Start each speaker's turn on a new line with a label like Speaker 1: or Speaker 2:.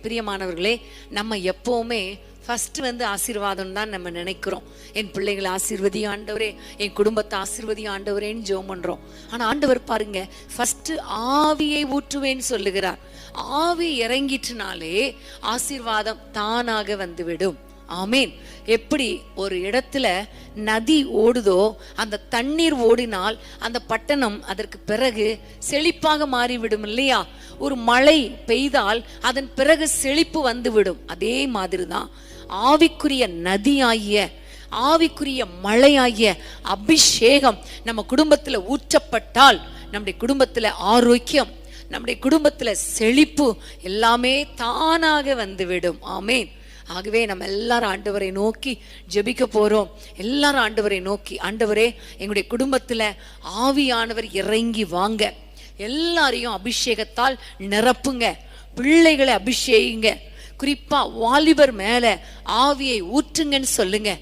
Speaker 1: பிரியமானவர்களே, நம்ம எப்பவுமே ஃபர்ஸ்ட் ஆசீர்வாதம் தான் நம்ம நினைக்கிறோம். என் பிள்ளைகளை ஆசீர்வதி ஆண்டவரே, என் குடும்பத்தை ஆசீர்வதி ஆண்டவரேன்னு ஜெபம் பண்றோம். ஆனா ஆண்டவர் பாருங்க, ஃபர்ஸ்ட் ஆவியை ஊற்றுவேன்னு சொல்லுகிறார். ஆவி இறங்கிட்டுனாலே ஆசீர்வாதம் தானாக வந்துவிடும். ஆமீன். எப்படி ஒரு இடத்துல நதி ஓடுதோ, அந்த தண்ணீர் ஓடினால் அந்த பட்டணம் அதற்கு பிறகு செழிப்பாக மாறிவிடும் இல்லையா? ஒரு மழை பெய்தால் அதன் பிறகு செழிப்பு வந்துவிடும். அதே மாதிரிதான் ஆவிக்குரிய நதியாகிய, ஆவிக்குரிய மழையாகிய அபிஷேகம் நம்ம குடும்பத்துல ஊற்றப்பட்டால் நம்முடைய குடும்பத்துல ஆரோக்கியம், நம்முடைய குடும்பத்துல செழிப்பு எல்லாமே தானாக வந்துவிடும். ஆமீன். ஆகவே நம்ம எல்லாரும் ஆண்டவரை நோக்கி ஜெபிக்க போறோம். எல்லாரும் ஆண்டவரை நோக்கி, ஆண்டவரே எங்களுடைய குடும்பத்துல ஆவியானவர் இறங்கி வாங்க, எல்லாரையும் அபிஷேகத்தால் நிரப்புங்க, பிள்ளைகளை அபிஷேகிங்க, குறிப்பா வாலிபர் மேல ஆவியை ஊற்றுங்கன்னு சொல்லுங்க.